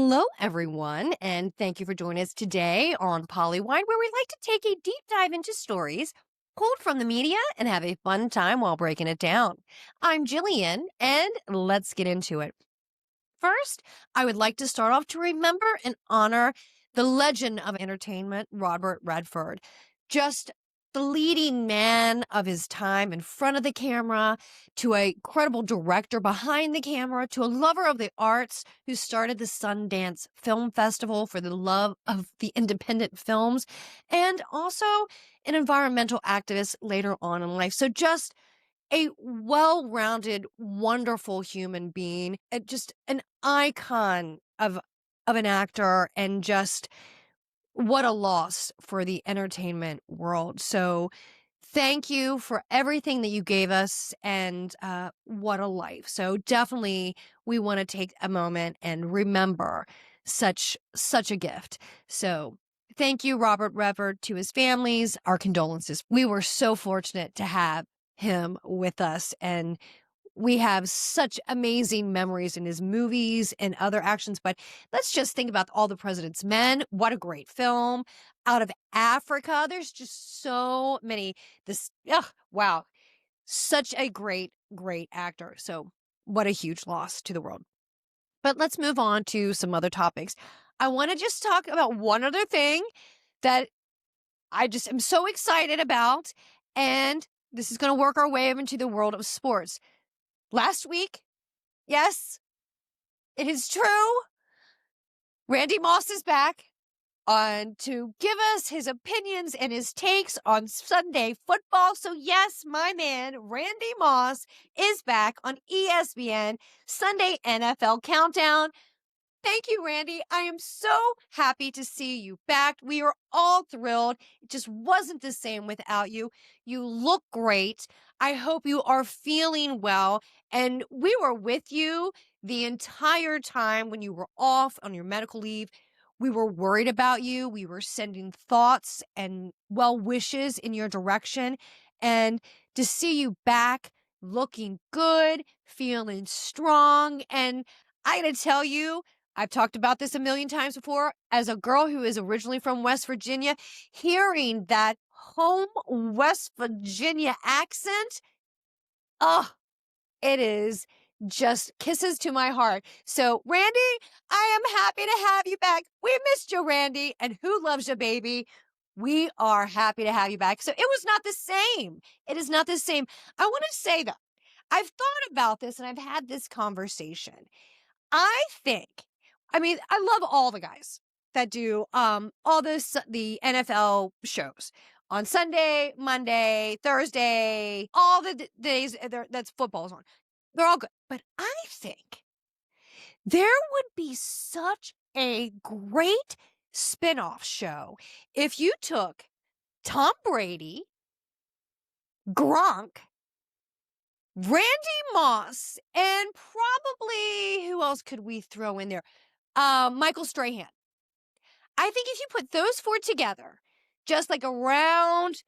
Hello, everyone, and thank you for joining us today on PoliWine, where we like to take a deep dive into stories pulled from the media and have a fun time while breaking it down. I'm Jillian, and let's get into it. First, I would like to start off to remember and honor the legend of entertainment, Robert Redford. Just the leading man of his time in front of the camera, to a credible director behind the camera, to a lover of the arts who started the Sundance Film Festival for the love of the independent films, and also an environmental activist later on in life. So just a well-rounded, wonderful human being, just an icon of an actor, and just what a loss for the entertainment world. So thank you for everything that you gave us, and what a life. So definitely we want to take a moment and remember such a gift. So thank you, Robert Redford, to his families, our condolences. We were so fortunate to have him with us, and we have such amazing memories in his movies and other actions. But let's just think about All the President's Men. What a great film. Out of Africa, there's just so many. Wow. Such a great actor. So what a huge loss to the world. But let's move on to some other topics. I want to just talk about one other thing that I just am so excited about. And this is going to work our way into the world of sports. Last week, yes, it is true, Randy Moss is back on to give us his opinions and his takes on Sunday football. So yes, my man, Randy Moss, is back on ESPN Sunday NFL Countdown. Thank you, Randy. I am so happy to see you back. We are all thrilled. It just wasn't the same without you. You look great. I hope you are feeling well. And we were with you the entire time when you were off on your medical leave. We were worried about you. We were sending thoughts and well wishes in your direction. And to see you back looking good, feeling strong. And I got to tell you, I've talked about this a million times before. As a girl who is originally from West Virginia, hearing that home West Virginia accent, oh, it is just kisses to my heart. So, Randy, I am happy to have you back. We missed you, Randy, and who loves you, baby? We are happy to have you back. So, it was not the same. It is not the same. I want to say, though, I've thought about this and I've had this conversation. I think, I mean, I love all the guys that do all the NFL shows on Sunday, Monday, Thursday, all the days that's football's on. They're all good. But I think there would be such a great spin-off show if you took Tom Brady, Gronk, Randy Moss, and probably who else could we throw in there? Michael Strahan. I think if you put those four together, just like around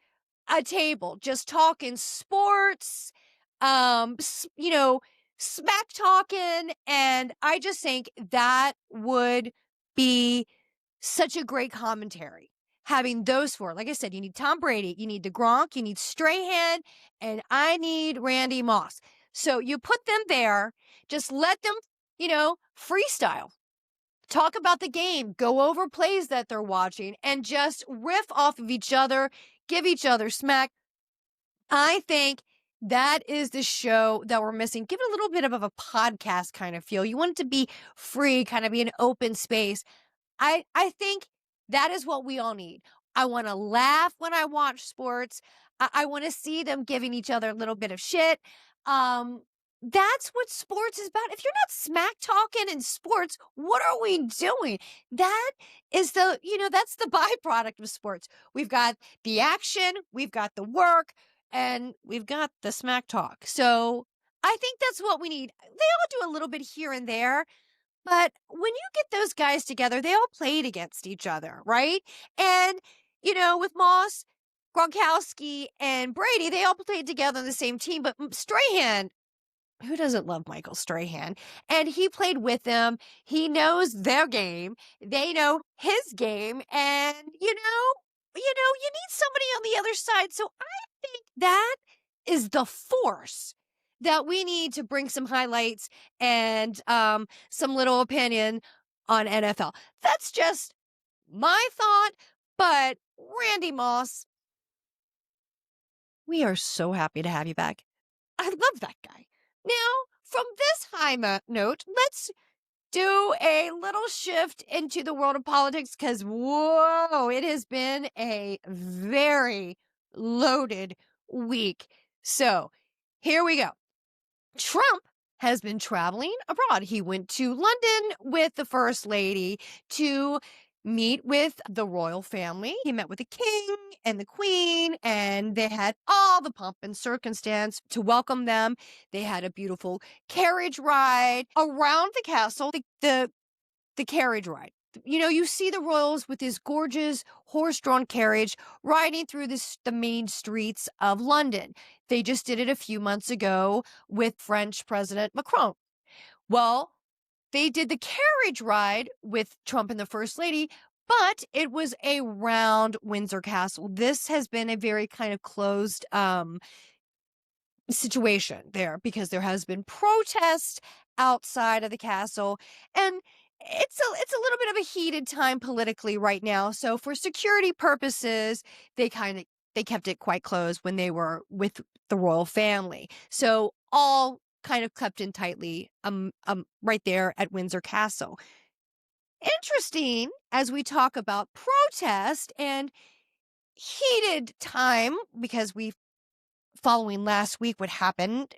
a table, just talking sports, smack talking, and I just think that would be such a great commentary. Having those four, like I said, you need Tom Brady, you need the Gronk, you need Strahan, and I need Randy Moss. So you put them there, just let them, freestyle. Talk about the game, go over plays that they're watching, and just riff off of each other, give each other smack. I think that is the show that we're missing. Give it a little bit of a podcast kind of feel. You want it to be free, kind of be an open space. I think that is what we all need. I want to laugh when I watch sports. I want to see them giving each other a little bit of shit. That's what sports is about. If you're not smack talking in sports, what are we doing? That is that's the byproduct of sports. We've got the action, we've got the work, and we've got the smack talk. So I think that's what we need. They all do a little bit here and there. But when you get those guys together, they all played against each other, right? And, with Moss, Gronkowski, and Brady, they all played together on the same team. But Strahan, who doesn't love Michael Strahan? And he played with them. He knows their game. They know his game. And you need somebody on the other side. So I think that is the force that we need to bring some highlights and some little opinion on NFL. That's just my thought. But Randy Moss, we are so happy to have you back. I love that guy. Now, from this high note, let's do a little shift into the world of politics because, whoa, it has been a very loaded week. So here we go. Trump has been traveling abroad. He went to London with the First Lady to meet with the royal family. He met with the king and the queen, and they had all the pomp and circumstance to welcome them. They had a beautiful carriage ride around the castle. The carriage ride. You see the royals with this gorgeous horse-drawn carriage riding through the main streets of London. They just did it a few months ago with French President Macron. Well, they did the carriage ride with Trump and the First Lady, but it was around Windsor Castle. This has been a very kind of closed situation there because there has been protest outside of the castle, and it's a little bit of a heated time politically right now. So for security purposes, they kept it quite closed when they were with the royal family. So all kind of kept in tightly right there at Windsor Castle. Interesting as we talk about protest and heated time because following last week what happened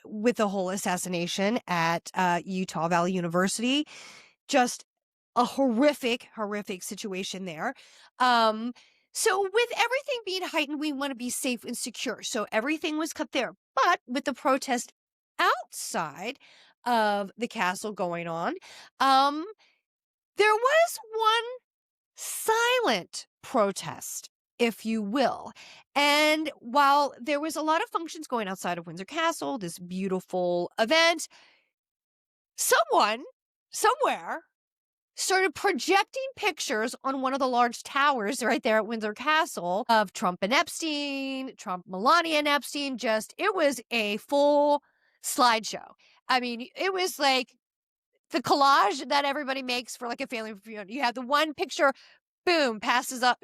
with the whole assassination at Utah Valley University. Just a horrific situation there. So with everything being heightened, we want to be safe and secure. So everything was cut there. But with the protest outside of the castle going on, there was one silent protest, if you will. And while there was a lot of functions going outside of Windsor Castle, this beautiful event, someone somewhere started projecting pictures on one of the large towers right there at Windsor Castle of Trump and Epstein, Trump, Melania and Epstein. It was a full slideshow. I mean, it was like the collage that everybody makes for like a family reunion. You have the one picture, boom, passes up,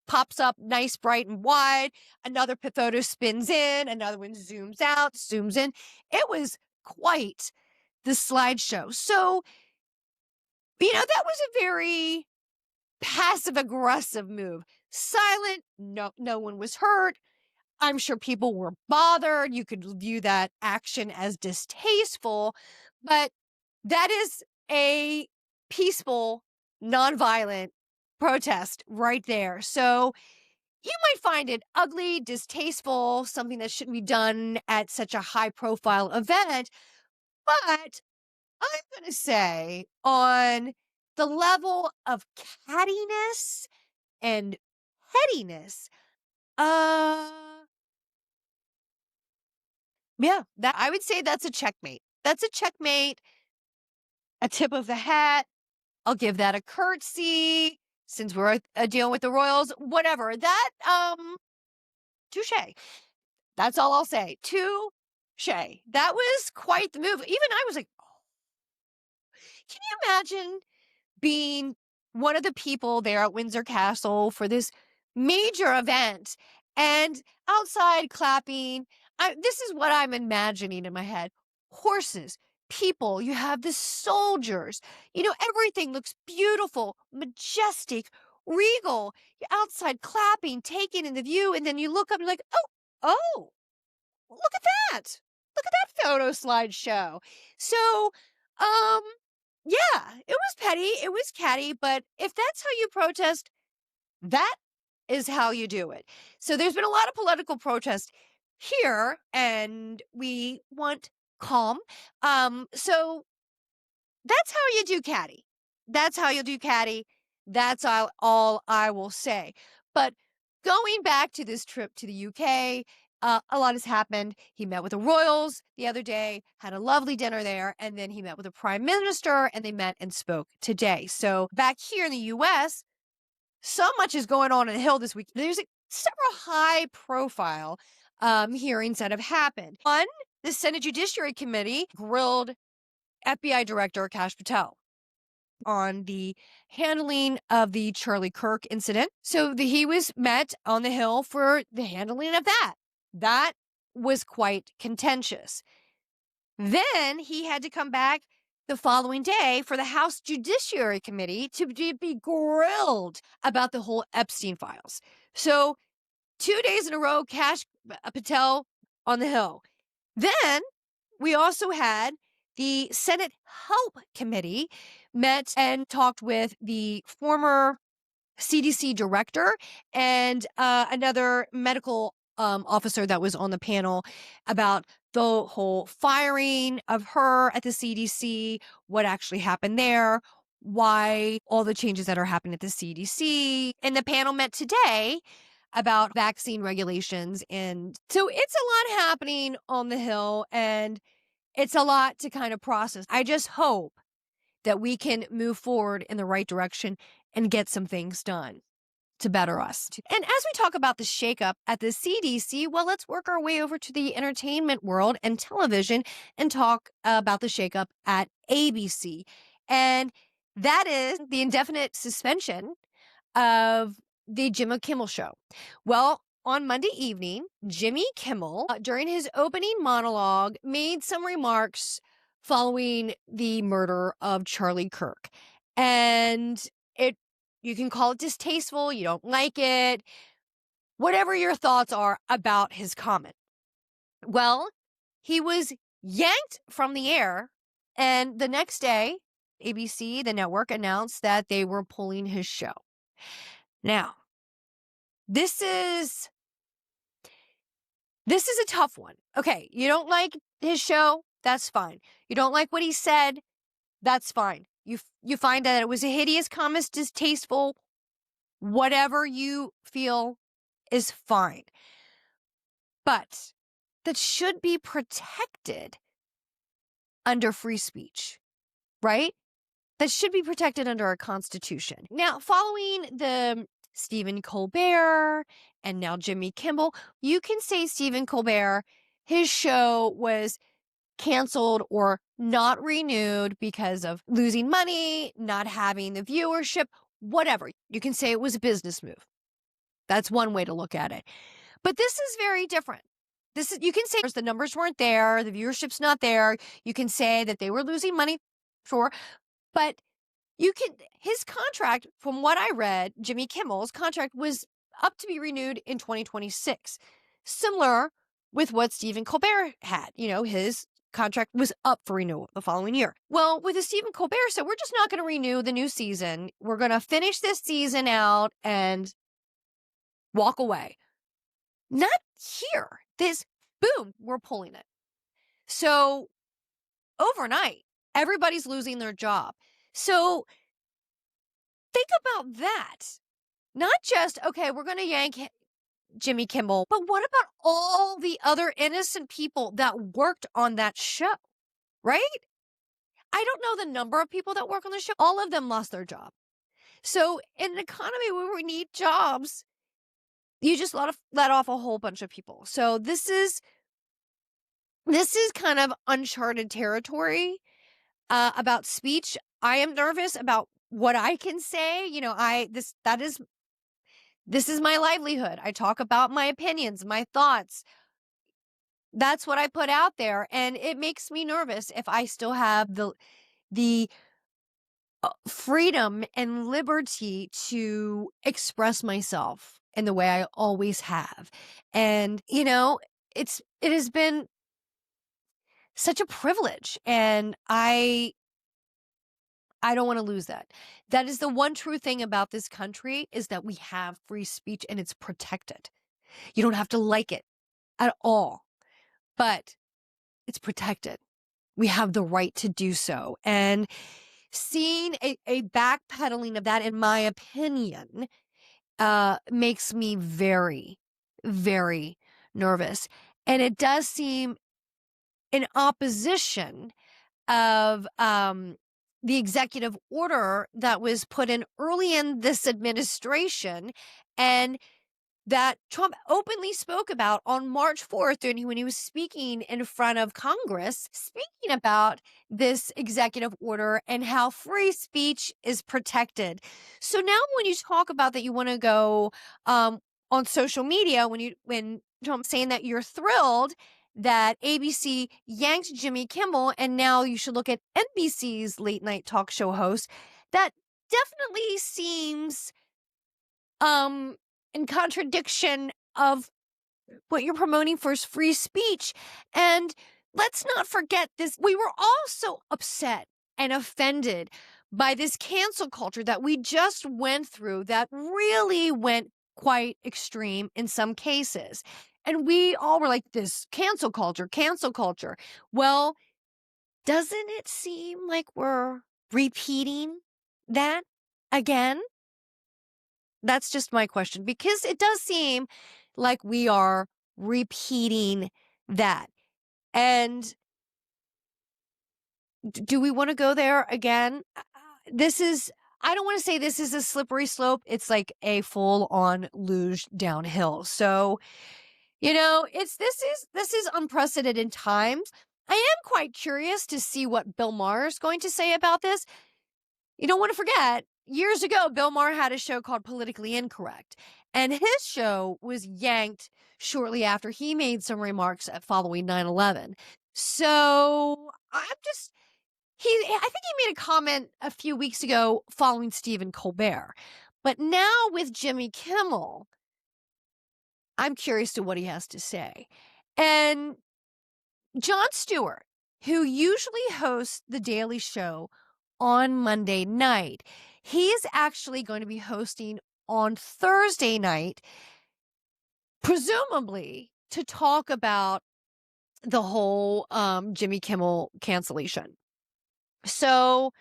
pops up nice, bright and wide. Another photo spins in, another one zooms out, zooms in. It was quite the slideshow. So, that was a very passive aggressive move. Silent, no one was hurt. I'm sure people were bothered. You could view that action as distasteful, but that is a peaceful, nonviolent protest right there. So you might find it ugly, distasteful, something that shouldn't be done at such a high profile event. But I'm going to say on the level of cattiness and pettiness, uh, yeah, that I would say that's a checkmate. That's a checkmate, a tip of the hat. I'll give that a curtsy since we're dealing with the Royals, whatever. That, touche. That's all I'll say. Touche. That was quite the move. Even I was like, oh, can you imagine being one of the people there at Windsor Castle for this major event and outside clapping? This is what I'm imagining in my head. Horses, people, you have the soldiers, everything looks beautiful, majestic, regal. You're outside clapping, taking in the view, and then you look up and you're like, oh, look at that. Look at that photo slideshow. So, yeah, it was petty, it was catty, but if that's how you protest, that is how you do it. So there's been a lot of political protest here, and we want calm. So that's how you do catty. That's how you do catty. That's all I will say. But going back to this trip to the UK, a lot has happened. He met with the royals the other day, had a lovely dinner there, and then he met with the prime minister, and they met and spoke today. So back here in the U.S., so much is going on in the Hill this week. There's several high-profile hearings that have happened. One, the Senate Judiciary Committee grilled FBI Director Kash Patel on the handling of the Charlie Kirk incident. So he was met on the Hill for the handling of that. That was quite contentious. Then he had to come back the following day for the House Judiciary Committee to be grilled about the whole Epstein files. So 2 days in a row, Kash Patel on the Hill. Then we also had the Senate Help Committee met and talked with the former CDC director and another medical officer that was on the panel about the whole firing of her at the CDC, what actually happened there, why all the changes that are happening at the CDC. And the panel met today about vaccine regulations. And so it's a lot happening on the Hill, and it's a lot to kind of process. I just hope that we can move forward in the right direction and get some things done to better us. And as we talk about the shakeup at the CDC, well, let's work our way over to the entertainment world and television and talk about the shakeup at ABC. And that is the indefinite suspension of the Jimmy Kimmel Show. Well, on Monday evening, Jimmy Kimmel, during his opening monologue, made some remarks following the murder of Charlie Kirk. And you can call it distasteful, you don't like it, whatever your thoughts are about his comment. Well, he was yanked from the air, and the next day, ABC, the network, announced that they were pulling his show. Now, this is a tough one. Okay, you don't like his show, that's fine. You don't like what he said, that's fine. You find that it was a hideous comment, distasteful, whatever you feel is fine. But that should be protected under free speech, right? That should be protected under our Constitution. Now, following the Stephen Colbert and now Jimmy Kimmel, you can say Stephen Colbert, his show was canceled or not renewed because of losing money, not having the viewership, whatever. You can say it was a business move. That's one way to look at it. But this is very different. You can say the numbers weren't there, the viewership's not there. You can say that they were losing money, sure. But his contract, from what I read, Jimmy Kimmel's contract was up to be renewed in 2026. Similar with what Stephen Colbert had. His contract was up for renewal the following year. Well, with the Stephen Colbert said, we're just not going to renew the new season. We're going to finish this season out and walk away. Not here. Boom, we're pulling it. So overnight, everybody's losing their job. So think about that. Not just, okay, we're going to yank Jimmy Kimmel, but what about all the other innocent people that worked on that show, right? I don't know the number of people that work on the show. All of them lost their job. So in an economy where we need jobs, you just let off a whole bunch of people. So this is kind of uncharted territory about speech. I am nervous about what I can say. This is my livelihood. I talk about my opinions, my thoughts. That's what I put out there, and it makes me nervous if I still have the freedom and liberty to express myself in the way I always have. And it has been such a privilege, and I don't want to lose that. That is the one true thing about this country, is that we have free speech and it's protected. You don't have to like it at all, but it's protected. We have the right to do so. And seeing a backpedaling of that, in my opinion, makes me very, very nervous. And it does seem in opposition of the executive order that was put in early in this administration and that Trump openly spoke about on March 4th when he was speaking in front of Congress, speaking about this executive order and how free speech is protected. So now when you talk about that you want to go on social media, when Trump's saying that you're thrilled that ABC yanked Jimmy Kimmel and now you should look at NBC's late night talk show host, that definitely seems in contradiction of what you're promoting for is free speech. And let's not forget this. We were all so upset and offended by this cancel culture that we just went through that really went quite extreme in some cases. And we all were like, this cancel culture, cancel culture. Well, doesn't it seem like we're repeating that again? That's just my question, because it does seem like we are repeating that. And do we want to go there again? I don't want to say this is a slippery slope. It's like a full on luge downhill. So, this is unprecedented times. I am quite curious to see what Bill Maher is going to say about this. You don't want to forget, years ago, Bill Maher had a show called Politically Incorrect, and his show was yanked shortly after he made some remarks following 9/11. So I think he made a comment a few weeks ago following Stephen Colbert. But now with Jimmy Kimmel, I'm curious to what he has to say. And Jon Stewart, who usually hosts The Daily Show on Monday night, he is actually going to be hosting on Thursday night, presumably to talk about the whole Jimmy Kimmel cancellation. So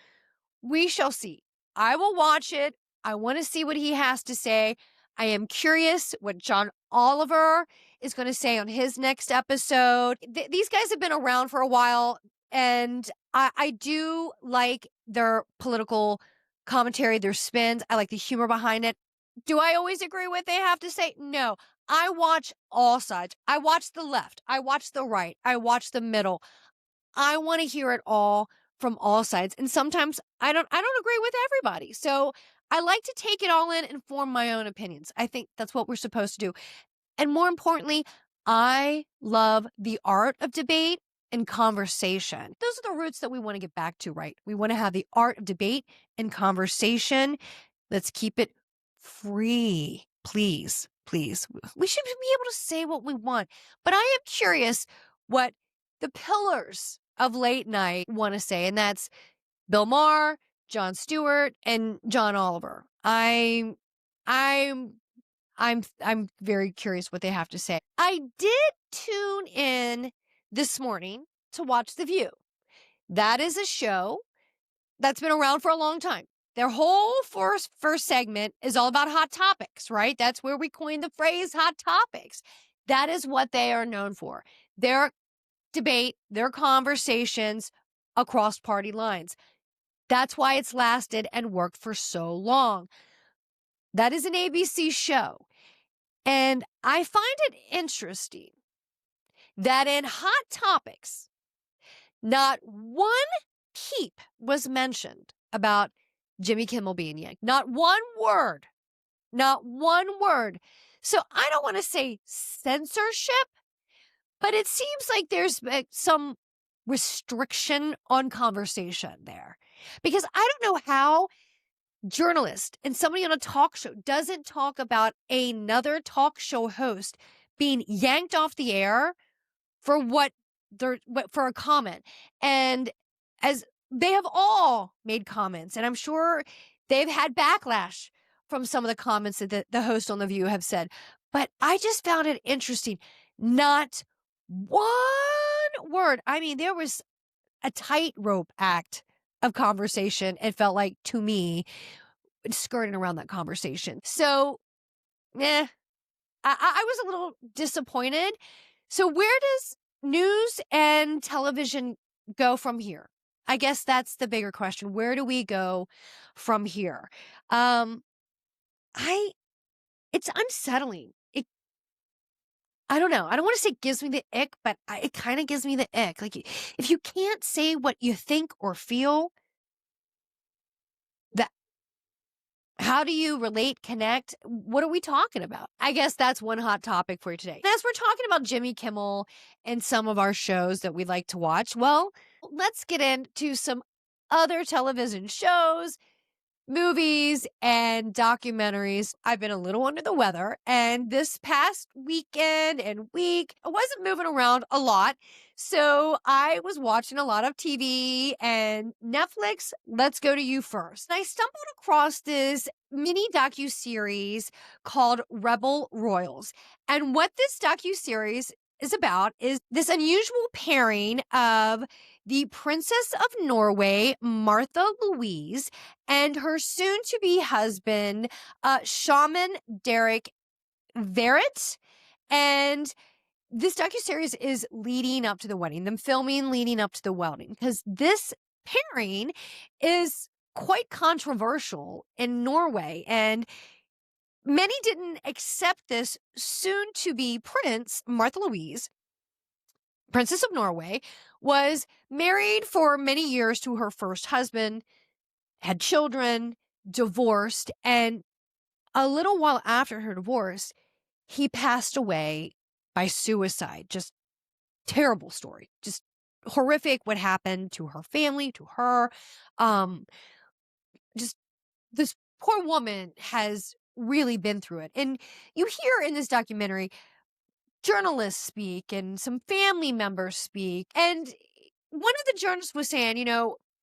we shall see. I will watch it. I want to see what he has to say. I am curious what John Oliver is going to say on his next episode. These guys have been around for a while, and I do like their political commentary, their spins. I like the humor behind it. Do I always agree with what they have to say? No. I watch all sides. I watch the left. I watch the right. I watch the middle. I want to hear it all from all sides. And sometimes I don't agree with everybody. So I like to take it all in and form my own opinions. I think that's what we're supposed to do. And more importantly, I love the art of debate and conversation. Those are the roots that we want to get back to, right? We want to have the art of debate and conversation. Let's keep it free, please, please. We should be able to say what we want. But I am curious what the pillars of late night want to say, and that's Bill Maher, Jon Stewart, and John Oliver. I'm very curious what they have to say. I did tune in this morning to watch The View. That is a show that's been around for a long time. Their whole first segment is all about hot topics, right? That's where we coined the phrase hot topics. That is what they are known for. Their debate, their conversations across party lines. That's why it's lasted and worked for so long. That is an ABC show. And I find it interesting that in hot topics, not one peep was mentioned about Jimmy Kimmel being yanked. Not one word. Not one word. So I don't want to say censorship, but it seems like there's some restriction on conversation there. Because I don't know how journalist and somebody on a talk show doesn't talk about another talk show host being yanked off the air for for a comment. And as they have all made comments, and I'm sure they've had backlash from some of the comments that the host on The View have said. But I just found it interesting. Not one word. I mean, there was a tightrope act of conversation, it felt like, to me, skirting around that conversation. So, I was a little disappointed. So where does news and television go from here? I guess that's the bigger question. Where do we go from here? Um, I it's unsettling. I don't know. I don't want to say it gives me the ick, but it kind of gives me the ick. Like if you can't say what you think or feel, that how do you relate, connect? What are we talking about? I guess that's one hot topic for you today. And as we're talking about Jimmy Kimmel and some of our shows that we like to watch, well, let's get into some other television shows, movies, and documentaries. I've been a little under the weather, and this past weekend and week, I wasn't moving around a lot. So I was watching a lot of TV and Netflix. Let's go to you first. And I stumbled across this mini docu-series called Rebel Royals. And what this docu-series is about is this unusual pairing of the Princess of Norway, Martha Louise, and her soon-to-be husband, Shaman Derek Verrett. And this docuseries is leading up to the wedding, them filming leading up to the wedding, because this pairing is quite controversial in Norway. And many didn't accept this soon-to-be prince, Martha Louise, Princess of Norway, was married for many years to her first husband, had children, divorced, and a little while after her divorce, he passed away by suicide. Just terrible story. Just horrific what happened to her family, to her. Um, just this poor woman has really been through it. And you hear in this documentary journalists speak and some family members speak. And one of the journalists was saying,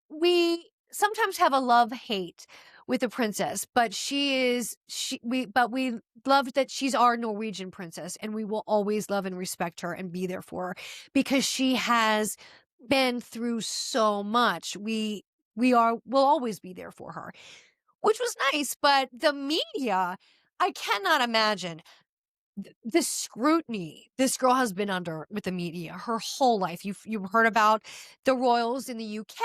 we sometimes have a love-hate with the princess, but we love that she's our Norwegian princess, and we will always love and respect her and be there for her because she has been through so much. We'll always be there for her, which was nice. But the media, I cannot imagine the scrutiny this girl has been under with the media her whole life. You've heard about the royals in the UK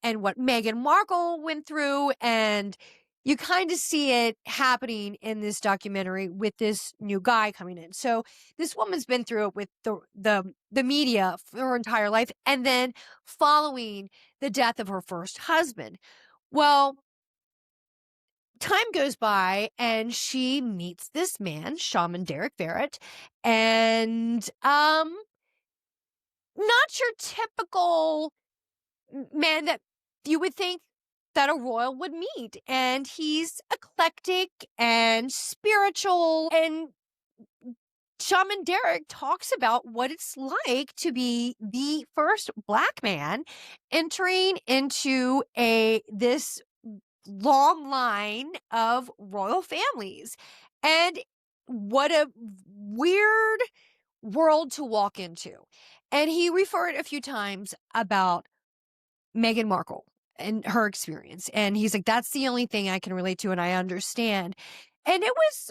and what Meghan Markle went through, and you kind of see it happening in this documentary with this new guy coming in. So this woman's been through it with the media for her entire life, and then following the death of her first husband. Well, time goes by and she meets this man, Shaman Derek Verrett, and not your typical man that you would think that a royal would meet. And he's eclectic and spiritual, and Shaman Derek talks about what it's like to be the first Black man entering into this long line of royal families, and what a weird world to walk into. And he referred a few times about Meghan Markle and her experience. And he's like, that's the only thing I can relate to and I understand. And it was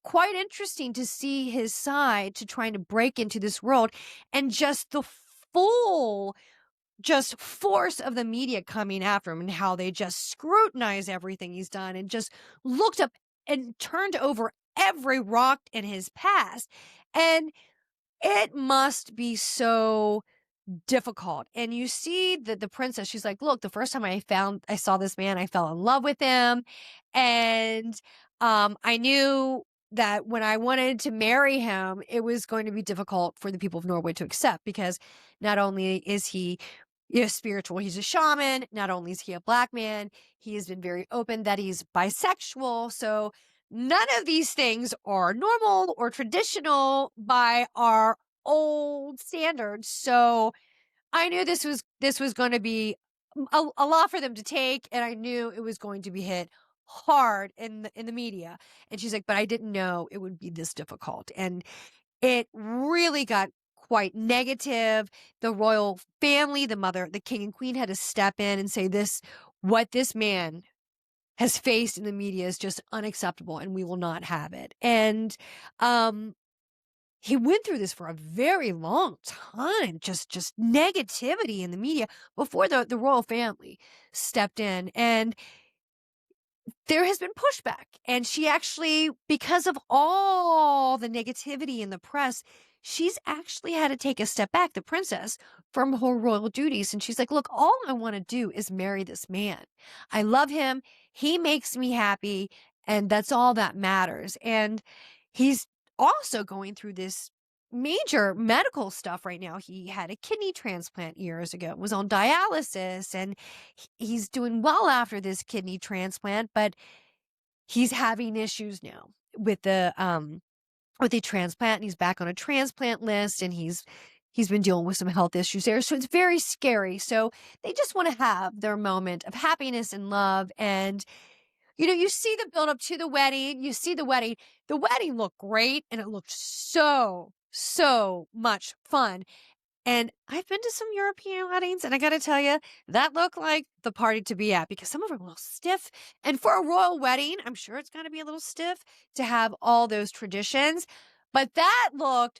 quite interesting to see his side to trying to break into this world, and just the full just force of the media coming after him and how they just scrutinize everything he's done and just looked up and turned over every rock in his past. And it must be so difficult. And you see that the princess, she's like, look, the first time I saw this man, I fell in love with him. And I knew that when I wanted to marry him, it was going to be difficult for the people of Norway to accept, because not only is he spiritual, he's a shaman. Not only is he a Black man, he has been very open that he's bisexual. So none of these things are normal or traditional by our old standards. So I knew this was going to be a lot for them to take, and I knew it was going to be hit hard in the media. And she's like, but I didn't know it would be this difficult. And it really got quite negative. The royal family, the mother, the king and queen, had to step in and say what this man has faced in the media is just unacceptable, and we will not have it. And um, he went through this for a very long time, just negativity in the media before the royal family stepped in. And there has been pushback. And she actually, because of all the negativity in the press, she's actually had to take a step back, the princess, from her royal duties. And she's like, look, all I want to do is marry this man. I love him. He makes me happy. And that's all that matters. And he's also going through this major medical stuff right now. He had a kidney transplant years ago, was on dialysis, and he's doing well after this kidney transplant, but he's having issues now with the transplant, and he's back on a transplant list, and he's been dealing with some health issues there. So it's very scary. So they just want to have their moment of happiness and love. And you see the build up to the wedding, you see the wedding. The wedding looked great, and it looked so much fun. And I've been to some European weddings, and I got to tell you, that looked like the party to be at, because some of them are a little stiff. And for a royal wedding, I'm sure it's going to be a little stiff to have all those traditions. But that looked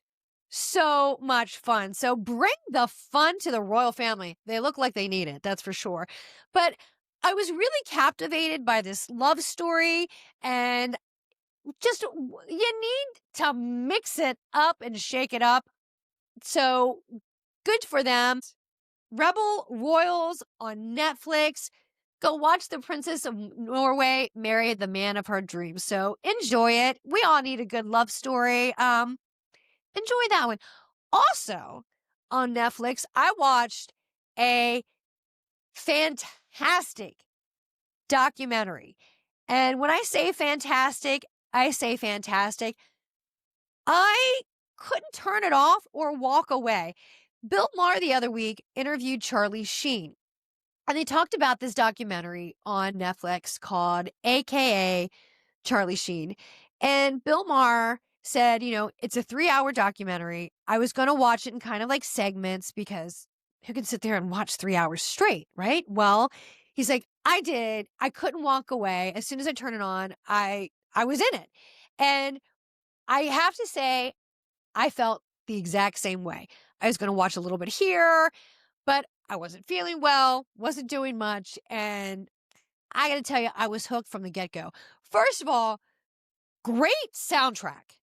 so much fun. So bring the fun to the royal family. They look like they need it, that's for sure. But I was really captivated by this love story, and just you need to mix it up and shake it up. So good for them. Rebel Royals on Netflix. Go watch the Princess of Norway marry the man of her dreams. So enjoy it. We all need a good love story. Enjoy that one. Also on Netflix, I watched a fantastic documentary. And when I say fantastic, I say fantastic. I couldn't turn it off or walk away. Bill Maher the other week interviewed Charlie Sheen, and they talked about this documentary on Netflix called AKA Charlie Sheen. And Bill Maher said, it's a 3-hour documentary. I was going to watch it in kind of like segments, because who can sit there and watch 3 hours straight, right? Well, he's like, I did. I couldn't walk away. As soon as I turned it on, I was in it. And I have to say, I felt the exact same way. I was going to watch a little bit here, but I wasn't feeling well, wasn't doing much. And I got to tell you, I was hooked from the get-go. First of all, great soundtrack.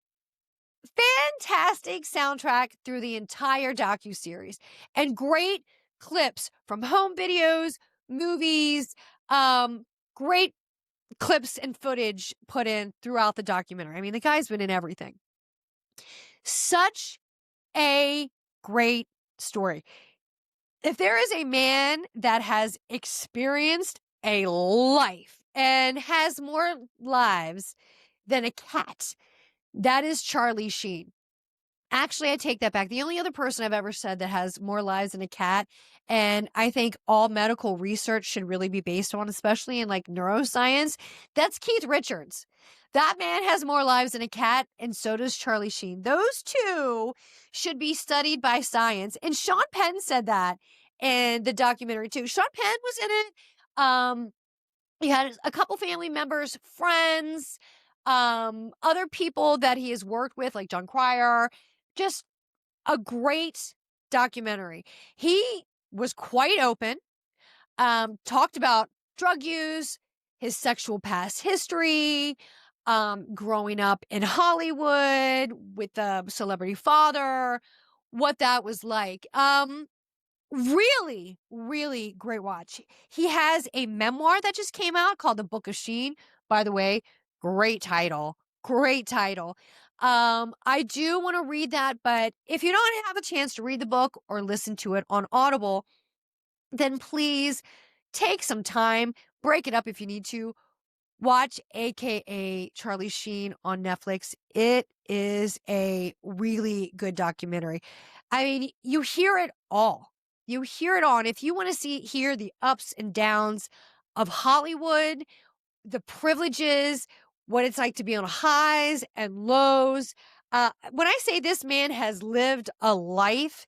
Fantastic soundtrack through the entire docuseries, and great clips from home videos, movies, great clips and footage put in throughout the documentary. I mean, the guy's been in everything. Such a great story. If there is a man that has experienced a life and has more lives than a cat, that is Charlie Sheen. Actually, I take that back. The only other person I've ever said that has more lives than a cat, and I think all medical research should really be based on, especially in like neuroscience, that's Keith Richards. That man has more lives than a cat, and so does Charlie Sheen. Those two should be studied by science. And Sean Penn said that in the documentary too. Sean Penn was in it. He had a couple family members, friends, other people that he has worked with, like John Cryer. Just a great documentary. He was quite open, talked about drug use, his sexual past history, growing up in Hollywood with a celebrity father, what that was like. Really, really great watch. He has a memoir that just came out called The Book of Sheen. By the way, great title. Great title. I do want to read that, but if you don't have a chance to read the book or listen to it on Audible, then please take some time, break it up if you need to. Watch AKA Charlie Sheen on Netflix. It is a really good documentary. I mean, you hear it all. You hear it all. And if you want to hear the ups and downs of Hollywood, the privileges, what it's like to be on highs and lows. When I say this man has lived a life,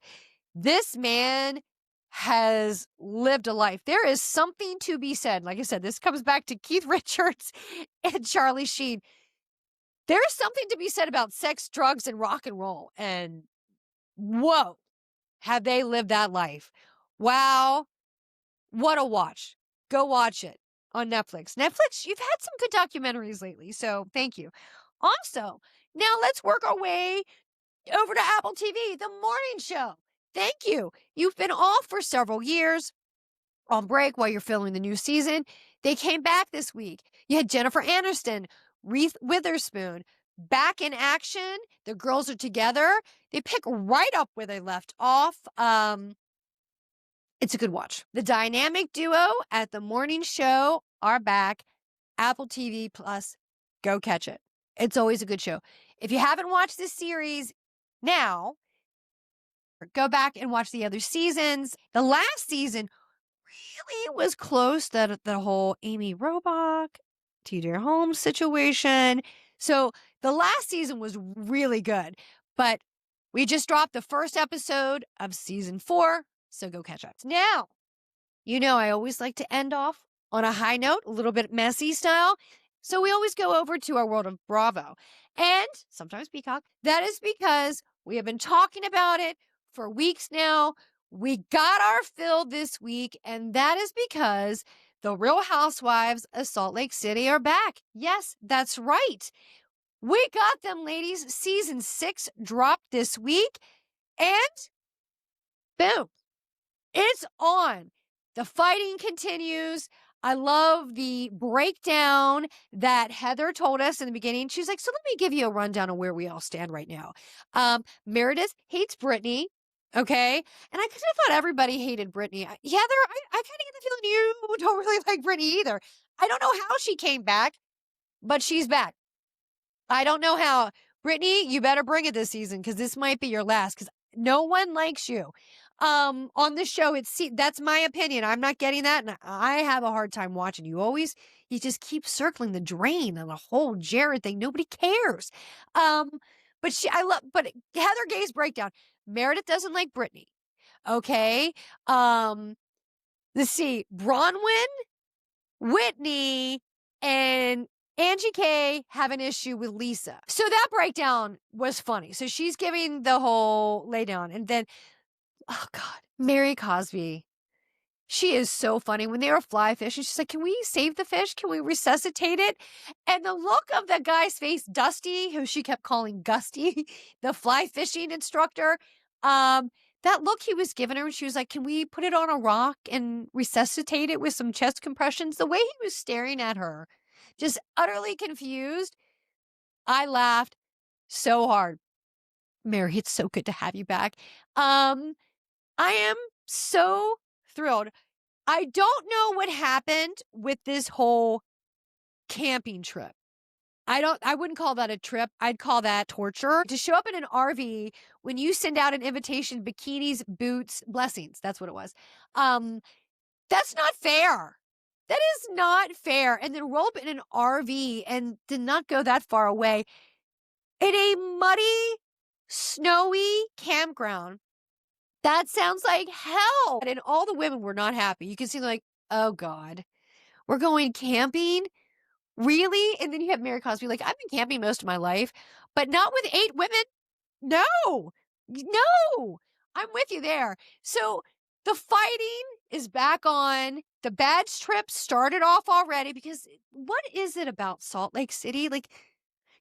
this man has lived a life. There is something to be said. Like I said, this comes back to Keith Richards and Charlie Sheen. There's something to be said about sex, drugs, and rock and roll. And whoa, have they lived that life? Wow, what a watch. Go watch it on Netflix. Netflix, you've had some good documentaries lately, so thank you. Also, now let's work our way over to Apple TV, The Morning Show. Thank you. You've been off for several years on break while you're filming the new season. They came back this week. You had Jennifer Aniston, Reese Witherspoon back in action. The girls are together. They pick right up where they left off. It's a good watch. The dynamic duo at The Morning Show are back. Apple TV Plus. Go catch it. It's always a good show. If you haven't watched this series now, go back and watch the other seasons. The last season really was close, that the whole Amy Robach, TJ Holmes situation. So the last season was really good, but we just dropped the first episode of season 4, so go catch up. Now, I always like to end off on a high note, a little bit messy style. So we always go over to our world of Bravo and sometimes Peacock. That is because we have been talking about it for weeks now. We got our fill this week, and that is because the Real Housewives of Salt Lake City are back. Yes, that's right. We got them, ladies. Season 6 dropped this week, and boom, it's on. The fighting continues. I love the breakdown that Heather told us in the beginning. She's like, so let me give you a rundown of where we all stand right now. Meredith hates Brittany. Okay. And I kind of thought everybody hated Brittany. Heather, I kind of get the feeling you don't really like Brittany either. I don't know how she came back, but she's back. I don't know how. Brittany, you better bring it this season because this might be your last because no one likes you. On the show, that's my opinion. I'm not getting that, and I have a hard time watching. You just keep circling the drain and the whole Jared thing. Nobody cares. But Heather Gay's breakdown. Meredith doesn't like Brittany. Okay. Let's see. Bronwyn, Whitney, and Angie K have an issue with Lisa. So that breakdown was funny. So she's giving the whole laydown. And then, oh God, Mary Cosby. She is so funny. When they were fly fishing, she's like, can we save the fish? Can we resuscitate it? And the look of the guy's face, Dusty, who she kept calling Gusty, the fly fishing instructor, that look he was giving her, and she was like, can we put it on a rock and resuscitate it with some chest compressions? The way he was staring at her, just utterly confused. I laughed so hard. Mary, it's so good to have you back. I am so thrilled. I don't know what happened with this whole camping trip. I wouldn't call that a trip. I'd call that torture. To show up in an RV when you send out an invitation, bikinis, boots, blessings. That's what it was. That's not fair. That is not fair. And then roll up in an RV and did not go that far away in a muddy, snowy campground. That sounds like hell. And all the women were not happy. You can see like, oh God, we're going camping? Really? And then you have Mary Cosby like, I've been camping most of my life, but not with 8 women. No, I'm with you there. So the fighting is back on. The bad trip started off already because what is it about Salt Lake City? Like,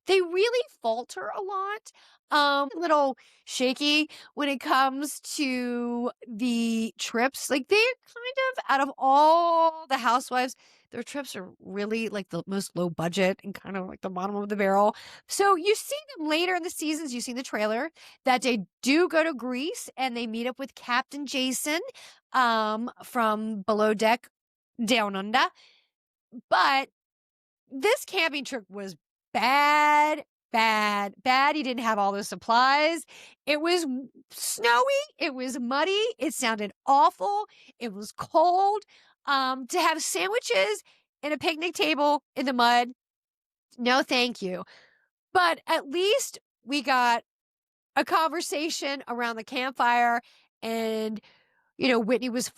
they really falter a lot. A little shaky when it comes to the trips. Like, they're kind of, out of all the housewives, their trips are really like the most low budget and kind of like the bottom of the barrel. So you see them later in the seasons. You see the trailer that they do go to Greece and they meet up with Captain Jason from Below Deck Down Under. But this camping trip was bad. He didn't have all the supplies. It was snowy. It was muddy. It sounded awful. It was cold. To have sandwiches and a picnic table in the mud, no thank you. But at least we got a conversation around the campfire, and Whitney was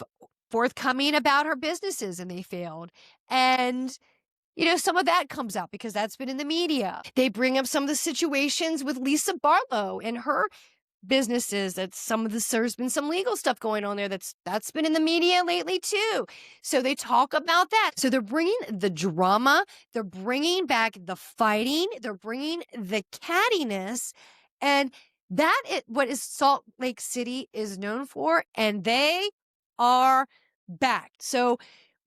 forthcoming about her businesses and they failed. And some of that comes out because that's been in the media. They bring up some of the situations with Lisa Barlow and her businesses. There's been some legal stuff going on there that's been in the media lately too. So they talk about that. So they're bringing the drama, they're bringing back the fighting, they're bringing the cattiness, and that is what is Salt Lake City is known for, and they are back. So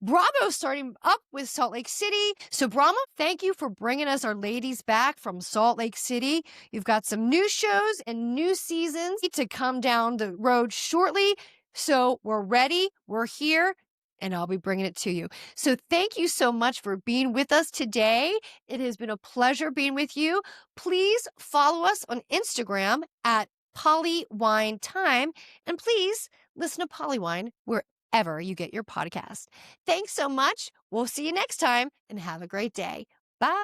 Bravo starting up with Salt Lake City. So Brahma, thank you for bringing us our ladies back from Salt Lake City. You've got some new shows and new seasons to come down the road shortly. So we're ready. We're here. And I'll be bringing it to you. So thank you so much for being with us today. It has been a pleasure being with you. Please follow us on Instagram at PoliWine Time. And please listen to PoliWine wherever you get your podcast. Thanks so much. We'll see you next time and have a great day.